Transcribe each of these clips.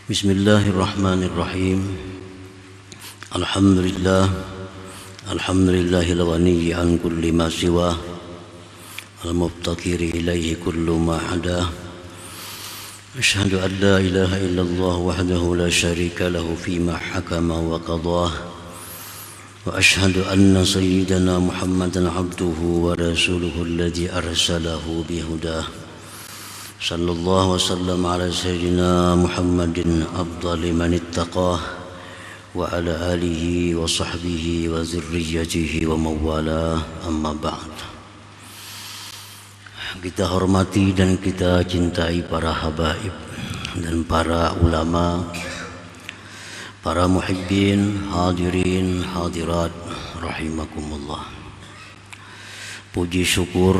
Bismillahirrahmanirrahim. Alhamdulillahil ghani an kulli ma siwa al-mubtakiri ilaihi kullu ma hada. Asyhadu an la ilaha illallah wahdahu la syarika lahu fima hakama wa qadah. Wa asyhadu anna sayyidana Muhammadan abduhu wa rasuluhu alladhi arsalahu bihudah. Sallallahu wasallam ala sayyidina Muhammadin afdali man ittaqah wa ala alihi wa sahbihi wa zurriyyatihi wa mawala, amma ba'd. Kita hormati dan kita cintai para habaib dan para ulama, para muhibbin, hadirin, hadirat rahimakumullah. Puji syukur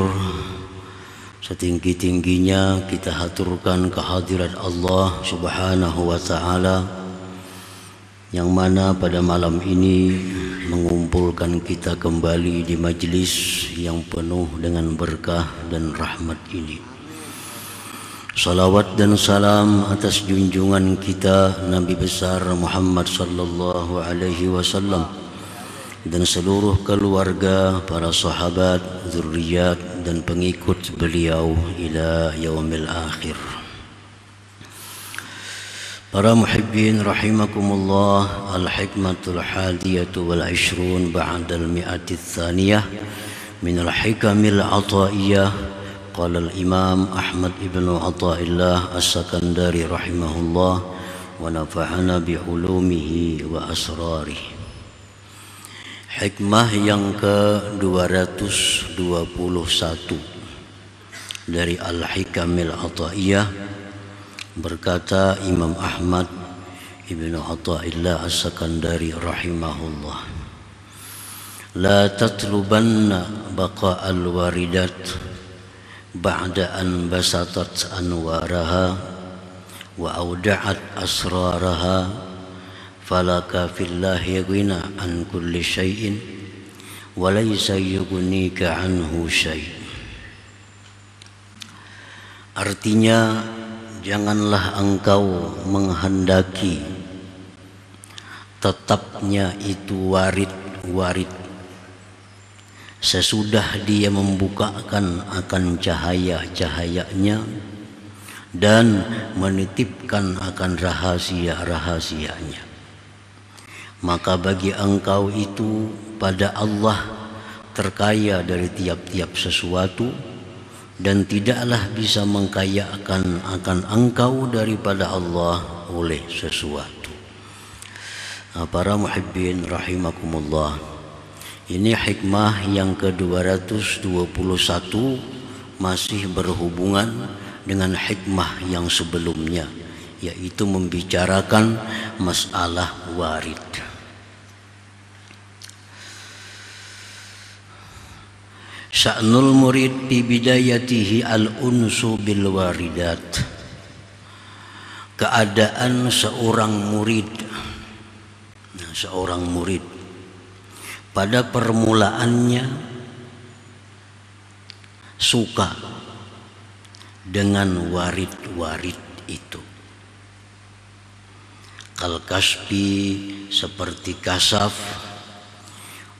setinggi-tingginya kita haturkan kehadirat Allah Subhanahu wa ta'ala, yang mana pada malam ini mengumpulkan kita kembali di majlis yang penuh dengan berkah dan rahmat ini. Salawat dan salam atas junjungan kita Nabi besar Muhammad sallallahu alaihi wasallam dan seluruh keluarga, para sahabat, zurriyat dan pengikut beliau ila yaumil akhir. Para muhibbin rahimakumullah, al-hikmatul hadiyatu wal 20 ba'da al-mi'ati tsaniyah min al-hikamil ataiyah. Qala al-imam Ahmad ibn Athaillah as-Sakandari rahimahullah wa nafa'ana bi ulumihi wa asrarihi. Hikmah yang ke-221 dari Al-Hikamil Athaiyah, berkata Imam Ahmad Ibn Athaillah As-Sakandari rahimahullah, la tatlubanna baqa'al waridat ba'da an basatat anwaraha wa awda'at asraraha, falaka fillahi ghina an kulli syai'in wa laysa yughnika anhu syai'. Artinya, janganlah engkau menghendaki tetapnya itu warid sesudah dia membukakan akan cahaya-cahayanya dan menitipkan akan rahasia-rahasianya. Maka bagi engkau itu pada Allah terkaya dari tiap-tiap sesuatu, dan tidaklah bisa mengkayakan akan engkau daripada Allah oleh sesuatu. Para muhibbin rahimakumullah, ini hikmah yang ke-221 masih berhubungan dengan hikmah yang sebelumnya, yaitu membicarakan masalah warid. Sya'nul murid bi bidayatihi al-unsu bil waridat. Keadaan seorang murid pada permulaannya suka dengan warid-warid itu. Kal kasbi, seperti kasaf,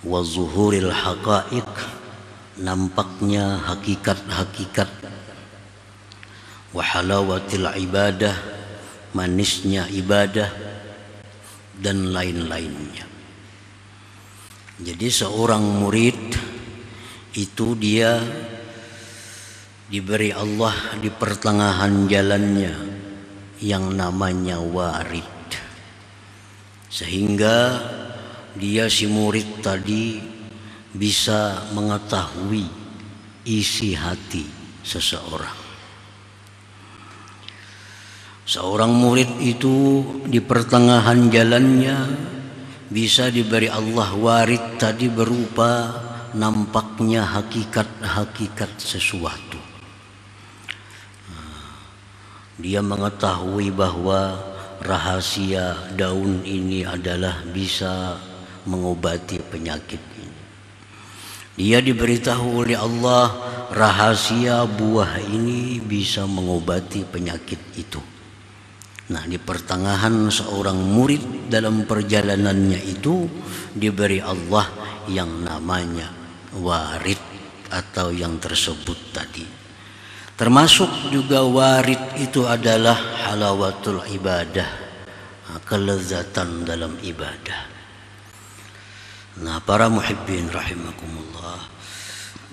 wa zuhuril haqaiq, nampaknya hakikat-hakikat, wa halawatil ibadah, manisnya ibadah, dan lain-lainnya. Jadi seorang murid itu dia diberi Allah di pertengahan jalannya yang namanya warid, sehingga dia si murid tadi bisa mengetahui isi hati seseorang. Seorang murid itu di pertengahan jalannya bisa diberi Allah warid tadi berupa nampaknya hakikat-hakikat sesuatu. Dia mengetahui bahwa rahasia daun ini adalah bisa mengobati penyakit ini. Dia diberitahu oleh Allah rahasia buah ini bisa mengobati penyakit itu. Nah, di pertengahan seorang murid dalam perjalanannya itu diberi Allah yang namanya warid atau yang tersebut tadi. Termasuk juga warid itu adalah halawatul ibadah, kelezatan dalam ibadah. Nah, para muhibbin rahimakumullah,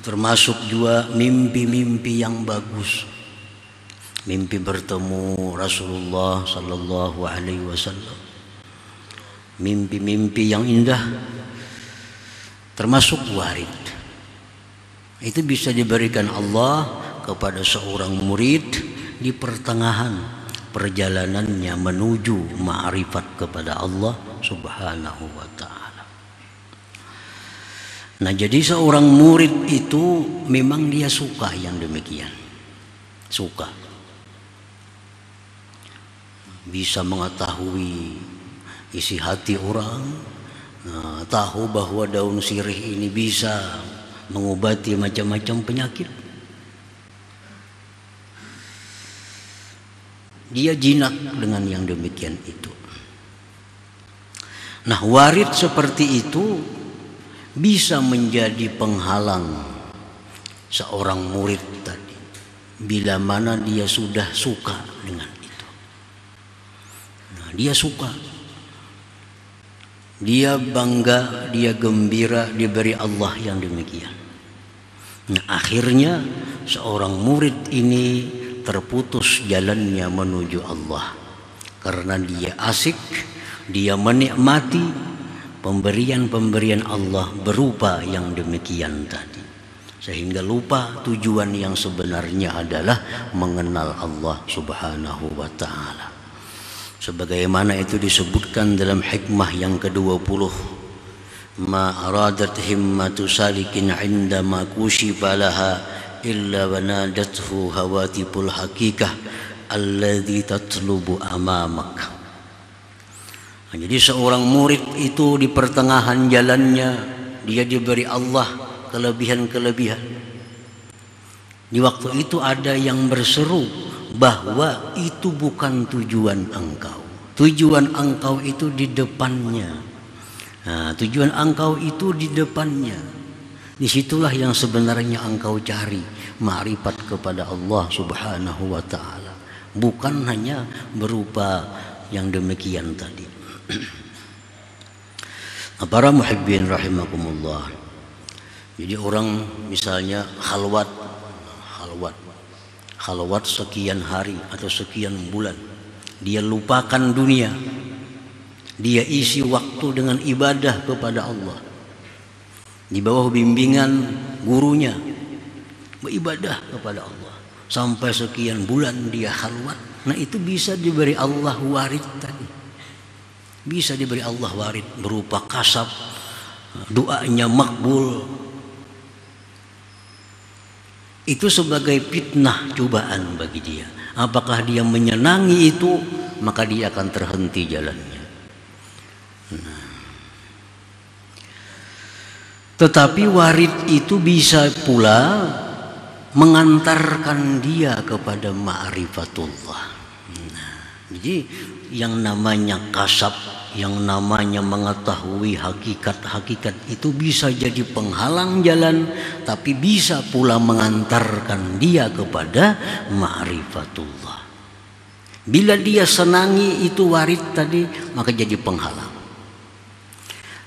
termasuk juga mimpi-mimpi yang bagus. Mimpi bertemu Rasulullah sallallahu alaihi wasallam. Mimpi-mimpi yang indah termasuk warid. Itu bisa diberikan Allah kepada seorang murid di pertengahan perjalanannya menuju ma'rifat kepada Allah Subhanahu wa ta'ala. Nah, jadi seorang murid itu memang dia suka yang demikian. Suka. Bisa mengetahui isi hati orang, tahu bahwa daun sirih ini bisa mengobati macam-macam penyakit. Dia jinak dengan yang demikian itu. Nah, warid seperti itu bisa menjadi penghalang seorang murid tadi bila mana dia sudah suka dengan itu. Nah, dia suka, dia bangga, dia gembira diberi Allah yang demikian. Nah, akhirnya seorang murid ini terputus jalannya menuju Allah karena dia asik, dia menikmati pemberian-pemberian Allah berupa yang demikian tadi, sehingga lupa tujuan yang sebenarnya adalah mengenal Allah Subhanahu wa ta'ala. Sebagaimana itu disebutkan dalam hikmah yang ke-20, ma aradat himmatu salikin indama kushifa laha illa wanadathu hawatipul hakikah alladhi tatlubu amamak. Nah, jadi seorang murid itu di pertengahan jalannya dia diberi Allah kelebihan-kelebihan. Di waktu itu ada yang berseru bahwa itu bukan tujuan engkau. Tujuan engkau itu di depannya. Nah, tujuan engkau itu di depannya. Disitulah yang sebenarnya engkau cari, ma'rifat kepada Allah Subhanahu wa ta'ala. Bukan hanya berupa yang demikian tadi. Para muhibbin rahimakumullah. Jadi orang misalnya khalwat sekian hari atau sekian bulan, dia lupakan dunia, dia isi waktu dengan ibadah kepada Allah di bawah bimbingan gurunya, beribadah kepada Allah sampai sekian bulan dia khalwat. Nah, itu bisa diberi Allah warid tadi, bisa diberi Allah warid berupa kasab, doanya makbul. Itu sebagai fitnah cobaan bagi dia. Apakah dia menyenangi itu, maka dia akan terhenti jalannya. Nah. Tetapi warid itu bisa pula mengantarkan dia kepada ma'rifatullah. Nah, jadi yang namanya kasab, yang namanya mengetahui hakikat-hakikat itu bisa jadi penghalang jalan, tapi bisa pula mengantarkan dia kepada ma'rifatullah. Bila dia senangi itu warid tadi, maka jadi penghalang.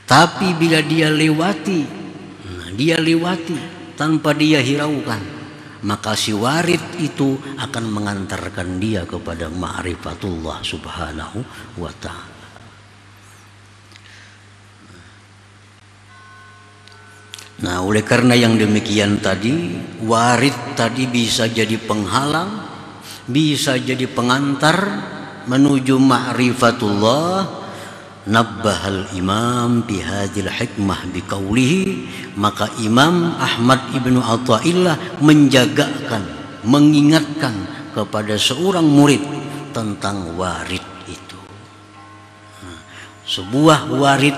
Tapi bila dia lewati, dia lewati tanpa dia hiraukan, maka si warid itu akan mengantarkan dia kepada ma'rifatullah Subhanahu wa ta'ala. Nah, oleh karena yang demikian tadi, warid tadi bisa jadi penghalang, bisa jadi pengantar menuju ma'rifatullah. Nabbahal imam bihadil hikmah biqaulihi, maka Imam Ahmad ibnu Athaillah menjagakan, mengingatkan kepada seorang murid tentang warid itu. Nah, sebuah warid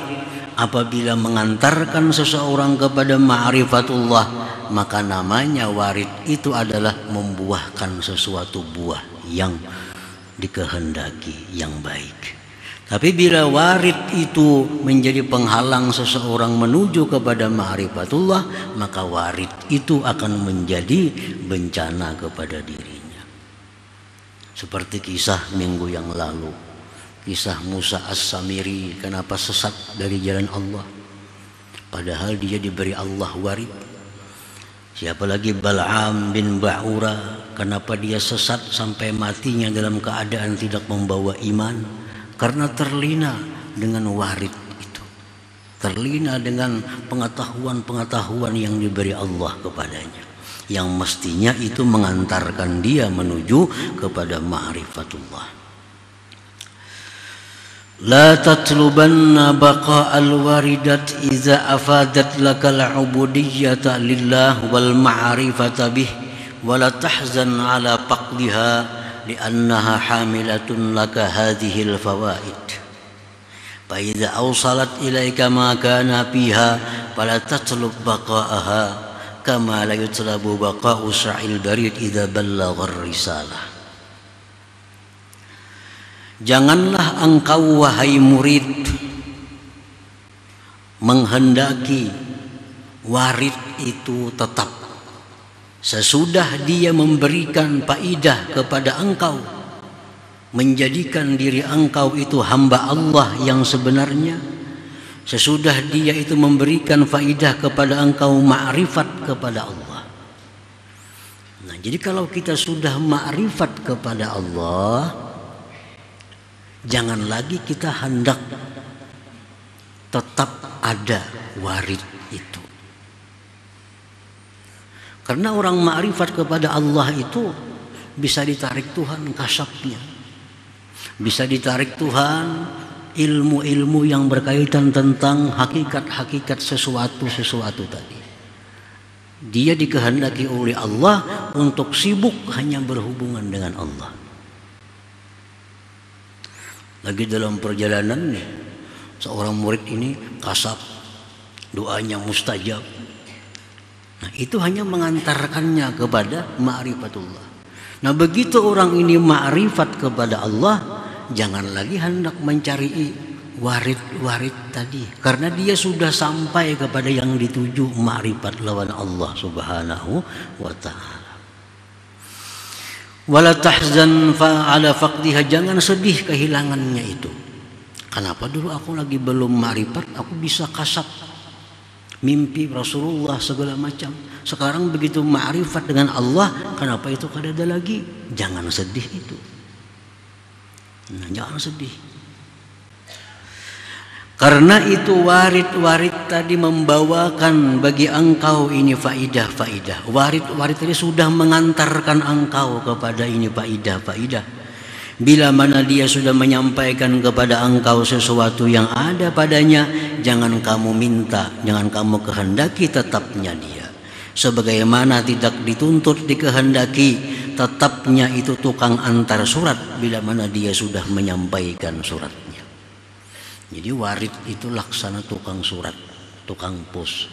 apabila mengantarkan seseorang kepada ma'rifatullah, maka namanya warid itu adalah membuahkan sesuatu buah yang dikehendaki yang baik. Tapi bila warid itu menjadi penghalang seseorang menuju kepada ma'rifatullah, maka warid itu akan menjadi bencana kepada dirinya. Seperti kisah minggu yang lalu, kisah Musa As-Samiri, kenapa sesat dari jalan Allah, padahal dia diberi Allah warid. Siapa lagi Bal'am bin Ba'ura, kenapa dia sesat sampai matinya dalam keadaan tidak membawa iman? Karena terlina dengan warid itu, terlina dengan pengetahuan-pengetahuan yang diberi Allah kepadanya, yang mestinya itu mengantarkan dia menuju kepada ma'rifatullah. La tatlubanna baqa'al waridat iza afadat lakal ubudiyyata lillah wal ma'rifata bih wa la tahzan ala faqdiha li'annaha hamilatun laka hadhil fawaid fa idza awsalat ilaika ma kana fiha fala tatlub baqa'aha kama la yutlabu baqa'u sa'il barid idza ballagha risalah. Janganlah engkau wahai murid menghendaki warid itu tetap sesudah dia memberikan faidah kepada engkau, menjadikan diri engkau itu hamba Allah yang sebenarnya, sesudah dia itu memberikan faidah kepada engkau ma'rifat kepada Allah. Nah, jadi kalau kita sudah ma'rifat kepada Allah, jangan lagi kita hendak tetap ada warid itu. Karena orang ma'rifat kepada Allah itu bisa ditarik Tuhan kasabnya, bisa ditarik Tuhan ilmu-ilmu yang berkaitan tentang hakikat-hakikat sesuatu tadi. Dia dikehendaki oleh Allah untuk sibuk hanya berhubungan dengan Allah. Lagi dalam perjalanan nih, seorang murid ini kasab, doanya mustajab. Nah, itu hanya mengantarkannya kepada ma'rifatullah. Nah, begitu orang ini ma'rifat kepada Allah, jangan lagi hendak mencari warid-warid tadi, karena dia sudah sampai kepada yang dituju, ma'rifat lawan Allah Subhanahu wa ta'ala. Wala tahzan ala faqdiha, jangan sedih kehilangannya itu. Kenapa dulu aku lagi belum ma'rifat, aku bisa kasab, mimpi Rasulullah segala macam. Sekarang begitu ma'rifat dengan Allah, kenapa itu kada ada lagi? Jangan sedih itu. Nah, jangan sedih. Karena itu warid-warid tadi membawakan bagi engkau ini faidah-faidah. Warid-warid tadi sudah mengantarkan engkau kepada ini faidah-faidah. Bila mana dia sudah menyampaikan kepada engkau sesuatu yang ada padanya, jangan kamu minta, jangan kamu kehendaki tetapnya dia. Sebagaimana tidak dituntut dikehendaki tetapnya itu tukang antar surat bila mana dia sudah menyampaikan suratnya. Jadi warid itu laksana tukang surat, tukang pos.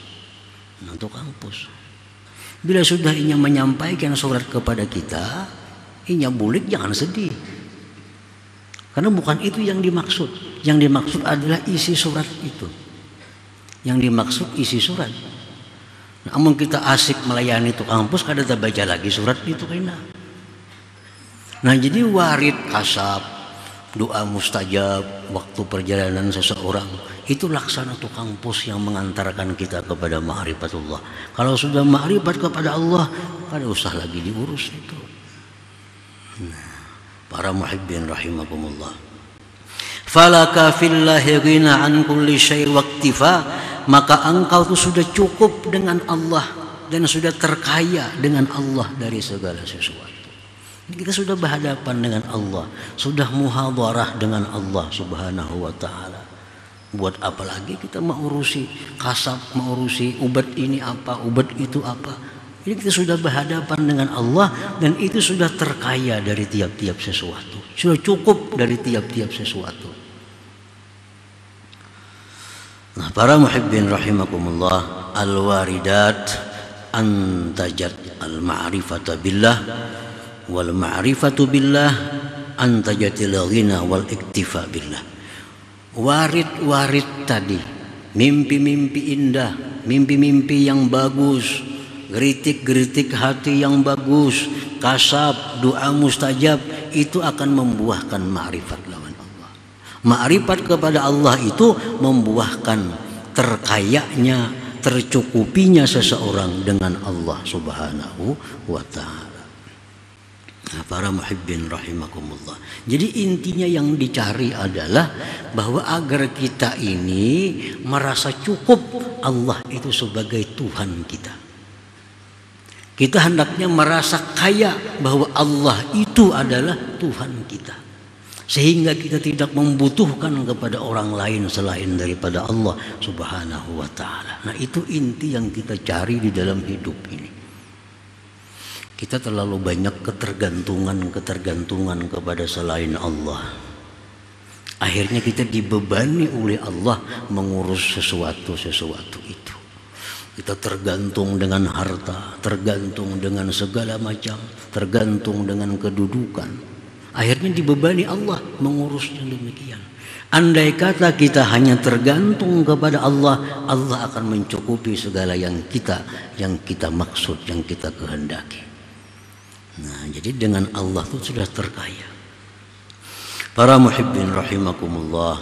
Nah, tukang pos. Bila sudah inya menyampaikan surat kepada kita, inya bulik jangan sedih. Karena bukan itu yang dimaksud. Yang dimaksud adalah isi surat itu. Yang dimaksud isi surat. Namun kita asik melayani tukang pos, kada baca lagi surat itu kena. Nah, jadi warid kasab, doa mustajab waktu perjalanan seseorang, itu laksana tukang pos yang mengantarkan kita kepada ma'rifatullah. Kalau sudah ma'rifat kepada Allah, kada usah lagi diurus itu. Nah, para muhibbin rahimakumullah, falaka fillahi ghina an kulli syai' waqtifa, maka engkau itu sudah cukup dengan Allah dan sudah terkaya dengan Allah dari segala sesuatu. Kita sudah berhadapan dengan Allah, sudah muhadharah dengan Allah Subhanahu wa ta'ala. Buat apa lagi kita mengurusi kasab, mengurusi ubat ini apa, ubat itu apa. Ini kita sudah berhadapan dengan Allah dan itu sudah terkaya dari tiap-tiap sesuatu, sudah cukup dari tiap-tiap sesuatu. Nah, para muhibbin rahimakumullah, al-waridat antajat al-ma'rifata billah wal ma'rifatu billah antajatil ghina wal iktifa billah. Warid-warid tadi, mimpi-mimpi indah, mimpi-mimpi yang bagus, geritik-geritik hati yang bagus, kasab, doa mustajab, itu akan membuahkan ma'rifat lawan Allah. Ma'rifat kepada Allah itu membuahkan terkayanya, tercukupinya seseorang dengan Allah Subhanahu wa ta'ala. Nah, para muhibbin rahimakumullah. Jadi intinya yang dicari adalah bahwa agar kita ini merasa cukup Allah itu sebagai Tuhan kita. Kita hendaknya merasa kaya bahwa Allah itu adalah Tuhan kita, sehingga kita tidak membutuhkan kepada orang lain selain daripada Allah Subhanahu wa ta'ala. Nah, itu inti yang kita cari di dalam hidup ini. Kita terlalu banyak ketergantungan kepada selain Allah. Akhirnya kita dibebani oleh Allah mengurus sesuatu itu. Kita tergantung dengan harta, tergantung dengan segala macam, tergantung dengan kedudukan. Akhirnya dibebani Allah mengurusnya demikian. Andai kata kita hanya tergantung kepada Allah, Allah akan mencukupi segala yang kita maksud, yang kita kehendaki. Nah, jadi dengan Allah itu sudah terkaya. Para muhibbin rahimakumullah,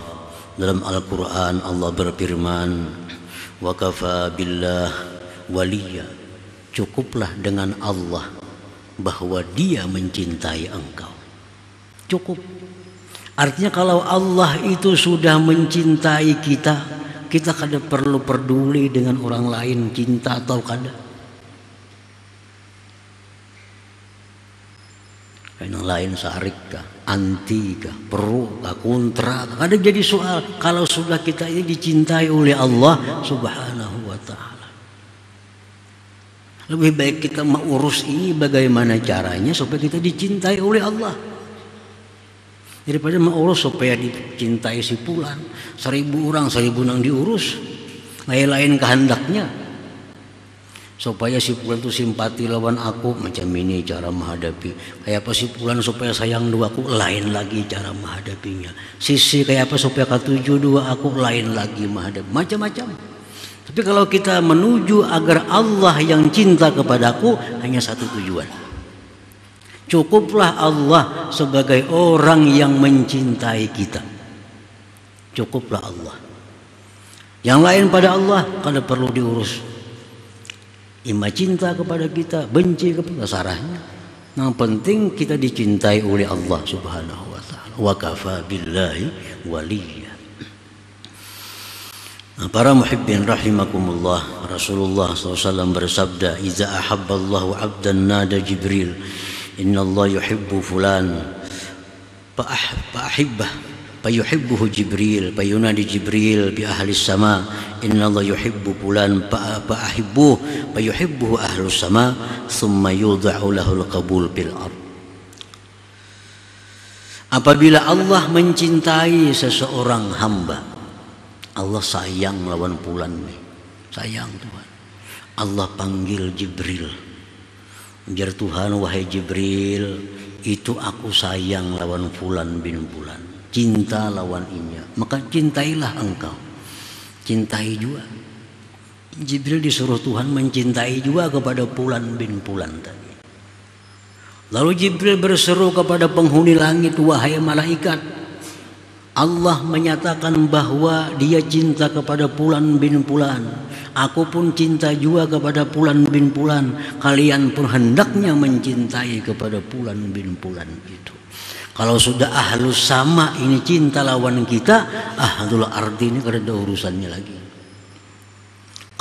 dalam Al-Quran Allah berfirman, wa kafa billah waliya, cukuplah dengan Allah bahwa Dia mencintai engkau. Cukup. Artinya kalau Allah itu sudah mencintai kita, kita kada perlu peduli dengan orang lain cinta atau kada. Yang lain sarik kah, anti kah, pro kah, kontra kah, ada jadi soal kalau sudah kita ini dicintai oleh Allah Subhanahu wa ta'ala. Lebih baik kita mengurus ini bagaimana caranya supaya kita dicintai oleh Allah, daripada mengurus supaya dicintai si fulan. 1000 orang 1000 nang diurus, lain-lain kehendaknya supaya si fulan itu simpati lawan aku, macam ini cara menghadapi. Kayak apa si fulan supaya sayang dua aku, lain lagi cara menghadapinya. Sisi kayak apa supaya katuju dua aku, lain lagi menghadapi, macam-macam. Tapi kalau kita menuju agar Allah yang cinta kepadaku, hanya satu tujuan. Cukuplah Allah sebagai orang yang mencintai kita. Cukuplah Allah. Yang lain pada Allah kada perlu diurus. Ima cinta kepada kita, benci kepada sarahnya. Yang penting kita dicintai oleh Allah Subhanahu wa ta'ala. Wa kafa billahi waliya. Nah, para muhibbin rahimakumullah, Rasulullah SAW bersabda, iza ahabballahu abdan nada Jibril, inna Allah yuhibbu fulan fa'ahibbah fayuhibbuhu Jibril, fayunadi Jibril bi ahli sama, inna Allah yuhibbu fulan fa'ahibbuhu fayuhibbuhu ahlu sama, thumma yudha'u lahul qabul bil ard. Apabila Allah mencintai seseorang hamba, Allah sayang lawan fulan nih, sayang Tuhan. Allah panggil Jibril, jar Tuhan, wahai Jibril, itu aku sayang lawan fulan bin fulan, cinta lawan inya, maka cintailah engkau, cintai juga. Jibril disuruh Tuhan mencintai juga kepada fulan bin fulan tadi. Lalu Jibril berseru kepada penghuni langit, wahai malaikat, Allah menyatakan bahwa Dia cinta kepada fulan bin fulan, aku pun cinta juga kepada fulan bin fulan, kalian pun hendaknya mencintai kepada fulan bin fulan itu. Kalau sudah ahlus sama ini cinta lawan kita, ahlul ardi ini kada ada urusannya lagi.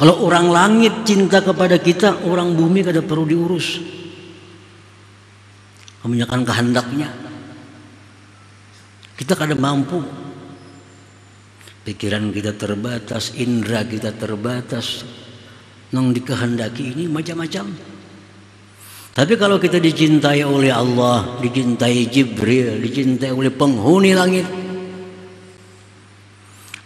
Kalau orang langit cinta kepada kita, orang bumi kada perlu diurus. Kebanyakan kehendaknya. Kita kada mampu. Pikiran kita terbatas, indera kita terbatas. Nang dikehendaki ini macam-macam. Tapi kalau kita dicintai oleh Allah, dicintai Jibril, dicintai oleh penghuni langit,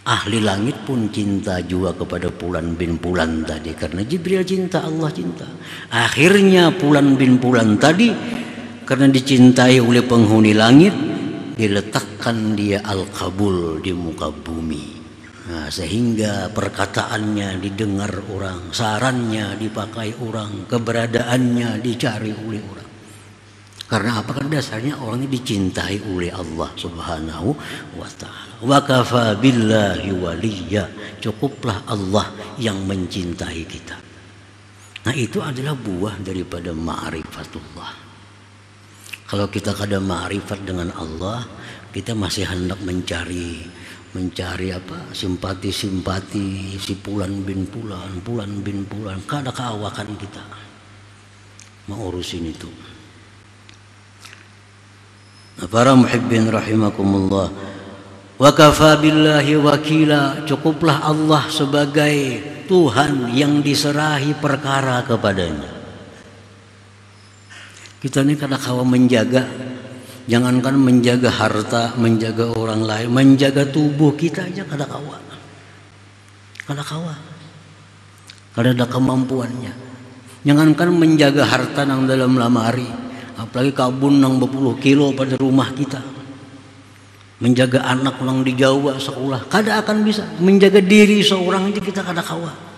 ahli langit pun cinta juga kepada fulan bin fulan tadi, karena Jibril cinta, Allah cinta. Akhirnya fulan bin fulan tadi karena dicintai oleh penghuni langit, diletakkan dia al-qabul di muka bumi. Nah, sehingga perkataannya didengar orang, sarannya dipakai orang, keberadaannya dicari oleh orang. Karena apa? Kan dasarnya orang ini dicintai oleh Allah Subhanahu wa ta'ala. Wa kafa billahi waliyya, cukuplah Allah yang mencintai kita. Nah, itu adalah buah daripada ma'rifatullah. Kalau kita kada ma'rifat dengan Allah, kita masih hendak mencari apa? Simpati-simpati si Pulan bin Pulan, kada keawakan kita mau urusin itu. Para muhibbin rahimakumullah, wa kafa billahi wakila, cukuplah Allah sebagai Tuhan yang diserahi perkara kepadanya. Kita ini kada kawa menjaga, jangankan menjaga harta, menjaga orang lain, menjaga tubuh kita aja kada kawa, kada ada kemampuannya. Jangankan menjaga harta nang dalam lamari, apalagi kabun nang 20 kilo pada rumah kita. Menjaga anak ulang di Jawa sekolah, kada akan bisa. Menjaga diri seorang aja kita kada kawa.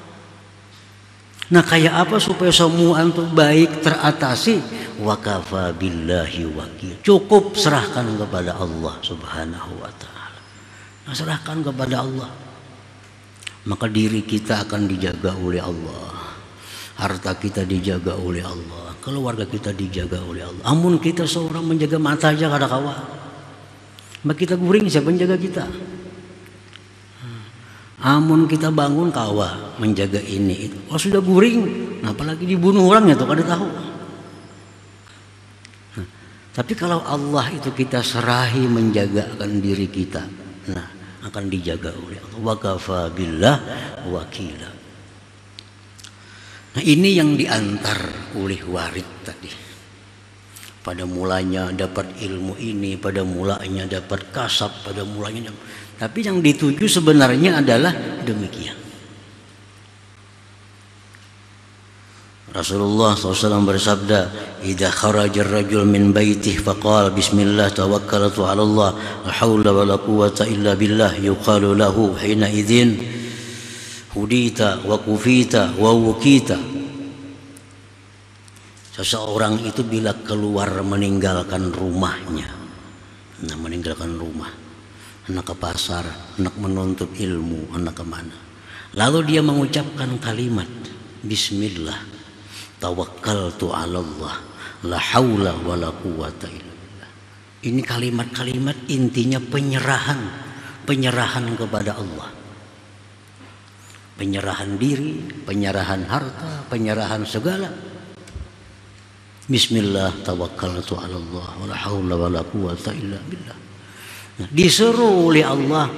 Nah, kayak apa supaya semua itu baik teratasi? Wa kafa billahi wakil, cukup serahkan kepada Allah Subhanahu wa ta'ala. Nah, serahkan kepada Allah, maka diri kita akan dijaga oleh Allah, harta kita dijaga oleh Allah, keluarga kita dijaga oleh Allah. Amun kita seorang menjaga mata aja kada kawa, mak kita guring siapa menjaga kita? Amun kita bangun kawa menjaga ini itu, oh sudah guring, nah, apalagi dibunuh orang itu kada tahu. Nah, tapi kalau Allah itu kita serahi menjagakan diri kita, nah akan dijaga oleh Allah. Wa kafa billah wakila. Nah, ini yang diantar oleh warid tadi. Pada mulanya dapat ilmu ini, pada mulanya dapat kasab, pada mulanya tapi yang dituju sebenarnya adalah demikian. Rasulullah SAW bersabda, "Idza kharaja ar-rajul min baitihi faqala bismillah tawakkaltu 'ala Allah, la haula wa la quwwata illa billah, yuqalu lahu hina idzin hudita wa kufita wa wukita." Seseorang itu bila keluar meninggalkan rumahnya, nah meninggalkan rumah, hendak ke pasar, hendak menuntut ilmu, hendak kemana, lalu dia mengucapkan kalimat bismillah tawakkaltu 'ala Allah, la haula wa la quwwata illa billah. Ini kalimat-kalimat intinya penyerahan kepada Allah. Penyerahan diri, penyerahan harta, penyerahan segala. Bismillah tawakkaltu 'ala Allah, wa la haula wa la quwwata illa billah. Nah, disuruh oleh Allah,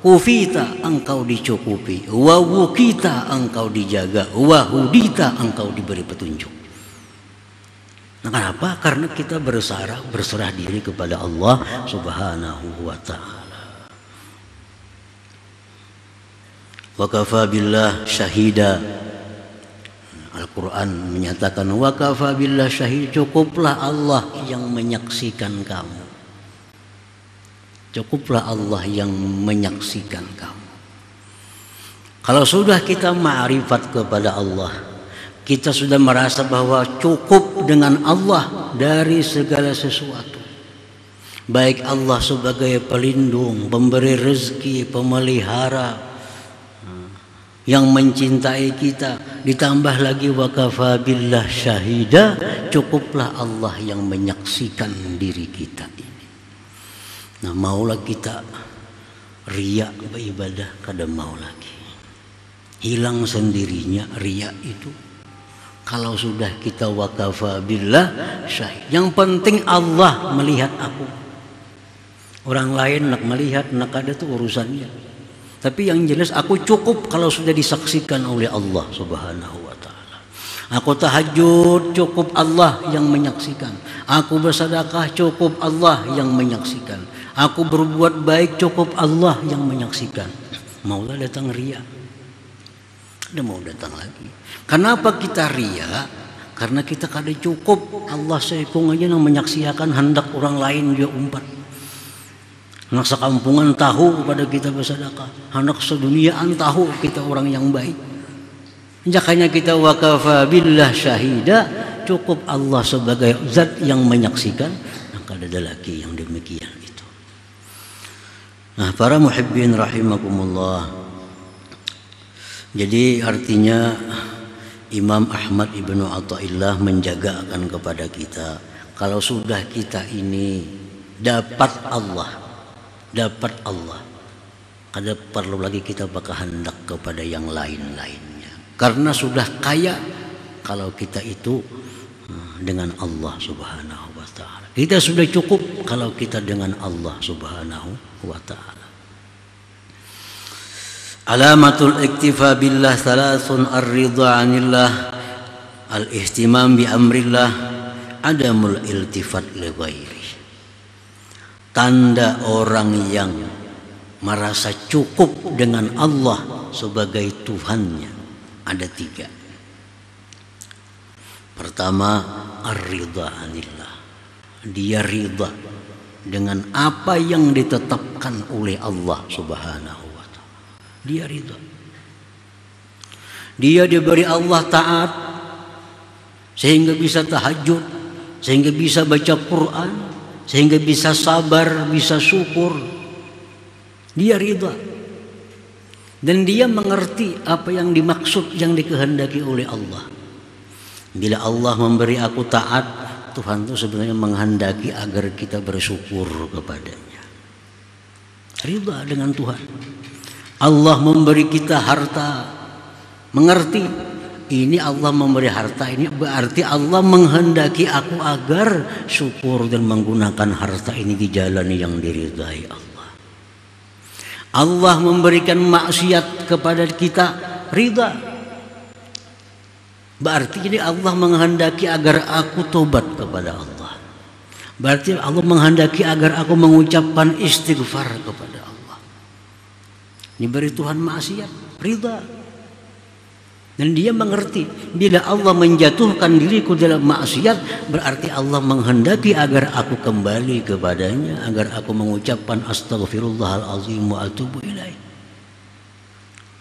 kufita engkau dicukupi, wa wukita engkau dijaga, wa hudita engkau diberi petunjuk. Nah, kenapa? Karena kita berserah diri kepada Allah Subhanahu wa ta'ala. Wa kafa billah syahida. Al-Quran menyatakan wa kafa billah syahid, cukuplah Allah yang menyaksikan kamu. Cukuplah Allah yang menyaksikan kamu. Kalau sudah kita ma'rifat kepada Allah, kita sudah merasa bahwa cukup dengan Allah dari segala sesuatu. Baik Allah sebagai pelindung, pemberi rezeki, pemelihara, yang mencintai kita, ditambah lagi wa kafa billah syahida, cukuplah Allah yang menyaksikan diri kita ini. Nah, maulah kita riya beribadah, kada mau lagi. Hilang sendirinya riya itu. Kalau sudah kita wa kafa billah syahid, yang penting Allah melihat aku. Orang lain nak melihat, nak ada tuh urusannya. Tapi yang jelas aku cukup kalau sudah disaksikan oleh Allah Subhanahu wa ta'ala. Aku tahajud, cukup Allah yang menyaksikan. Aku bersedekah, cukup Allah yang menyaksikan. Aku berbuat baik, cukup Allah yang menyaksikan. Maulah datang riya, ada mau datang lagi. Kenapa kita riya? Karena kita kada cukup. Allah seikung aja yang menyaksikan, hendak orang lain dia umpat. Anak sekampungan tahu pada kita bersedekah, anak seduniaan tahu kita orang yang baik. Jakanya kita wakafa billah syahida, cukup Allah sebagai zat yang menyaksikan. Maka ada lagi yang demikian itu. Nah, para muhibbin rahimakumullah. Jadi artinya Imam Ahmad Ibnu Athaillah menjaga akan kepada kita, kalau sudah kita ini dapat Allah, kada perlu lagi kita bakal hendak kepada yang lain-lainnya, karena sudah kaya kalau kita itu dengan Allah Subhanahu wa taala. Kita sudah cukup kalau kita dengan Allah Subhanahu wa taala. Alamatul iktifa billah thalathun ar-ridha 'anillah, al-ihtimam bi amrillah, adamul iltifat li ghairi. Tanda orang yang merasa cukup dengan Allah sebagai Tuhannya ada 3. Pertama, ar-ridha 'anillah. Dia ridha dengan apa yang ditetapkan oleh Allah Subhanahu wa taala. Dia ridha. Dia diberi Allah taat sehingga bisa tahajud, sehingga bisa baca Quran, sehingga bisa sabar, bisa syukur. Dia ridha. Dan dia mengerti apa yang dimaksud, yang dikehendaki oleh Allah. Bila Allah memberi aku taat, Tuhan itu sebenarnya menghendaki agar kita bersyukur kepadanya. Ridha dengan Tuhan. Allah memberi kita harta, mengerti ini Allah memberi harta ini berarti Allah menghendaki aku agar syukur dan menggunakan harta ini di jalan yang diridhai Allah. Allah memberikan maksiat kepada kita, ridha. Berarti ini Allah menghendaki agar aku tobat kepada Allah. Berarti Allah menghendaki agar aku mengucapkan istighfar kepada Allah. Diberi Tuhan maksiat, ridha. Dan dia mengerti bila Allah menjatuhkan diriku dalam maksiat, berarti Allah menghendaki agar aku kembali kepadanya, agar aku mengucapkan astaghfirullahalazim wa atubu ilaih.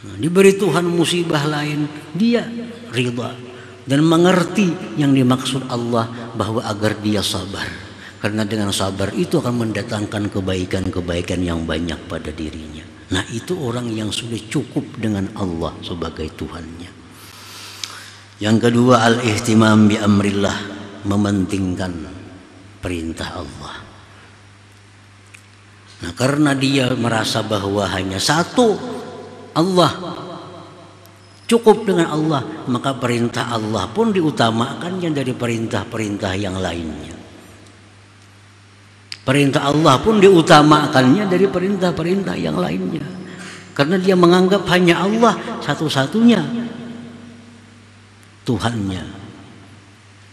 Nah, diberi Tuhan musibah lain, dia ridha dan mengerti yang dimaksud Allah bahwa agar dia sabar, karena dengan sabar itu akan mendatangkan kebaikan-kebaikan yang banyak pada dirinya. Nah, itu orang yang sudah cukup dengan Allah sebagai Tuhannya. Yang kedua, al-ihtimam bi amrillah, mementingkan perintah Allah. Nah, karena dia merasa bahwa hanya satu Allah, cukup dengan Allah, maka perintah Allah pun diutamakannya dari perintah-perintah yang lainnya. Perintah Allah pun diutamakannya dari perintah-perintah yang lainnya. Karena dia menganggap hanya Allah satu-satunya Tuhannya,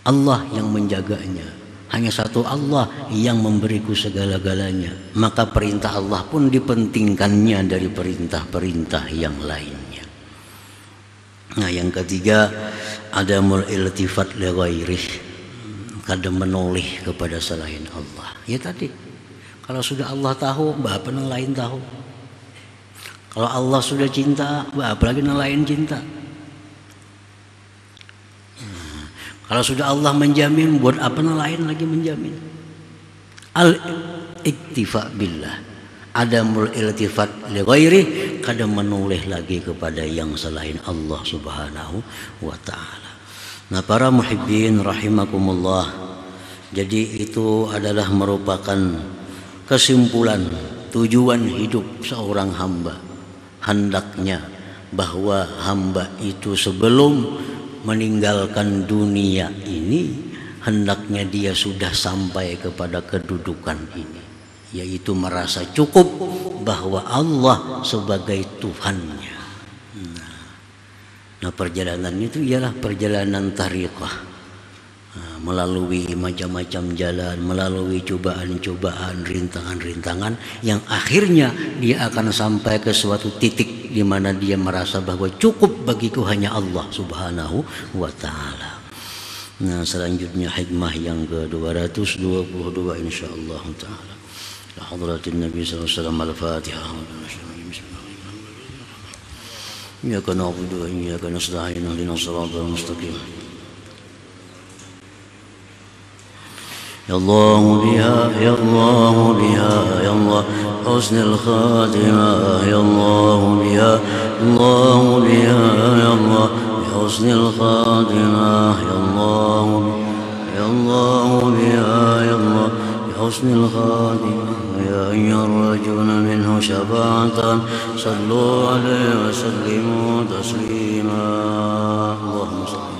Allah yang menjaganya, hanya satu Allah yang memberiku segala-galanya. Maka perintah Allah pun dipentingkannya dari perintah-perintah yang lainnya. Nah, yang ketiga, adamul iltifat li ghairih, kada menoleh kepada selain Allah. Ya tadi, kalau sudah Allah tahu, apa yang lain tahu. Kalau Allah sudah cinta, apa lagi yang lain cinta. Kalau sudah Allah menjamin, buat apa yang lain lagi menjamin. Al-iktifa billah, adamul iltifat li ghairi, kada menoleh lagi kepada yang selain Allah Subhanahu wa taala. Nah, para muhibbin rahimakumullah, jadi itu adalah merupakan kesimpulan tujuan hidup seorang hamba. Hendaknya bahwa hamba itu sebelum meninggalkan dunia ini, hendaknya dia sudah sampai kepada kedudukan ini, yaitu merasa cukup bahwa Allah sebagai Tuhannya. Nah, perjalanan itu ialah perjalanan tariqah, melalui macam-macam jalan, melalui cobaan-cobaan, rintangan-rintangan, yang akhirnya dia akan sampai ke suatu titik di mana dia merasa bahwa cukup bagiku hanya Allah Subhanahu wa taala. Nah, selanjutnya hikmah yang ke-222 insyaallah taala. لحضرة النبي صلى الله عليه وسلم. الفاتحة. إياك نعبد وإياك نستعين اهدنا الصراط المستقيم. يا الله بها يا الله بها يا الله حسن الخاتمة. يا الله بها الله بها يا الله بحسن الخاتمة. يا الله بها يا الله بحسن الخاتمة. يا أن يرجون منه شفاعة صلوا عليه وسلموا تسليما. اللهم صل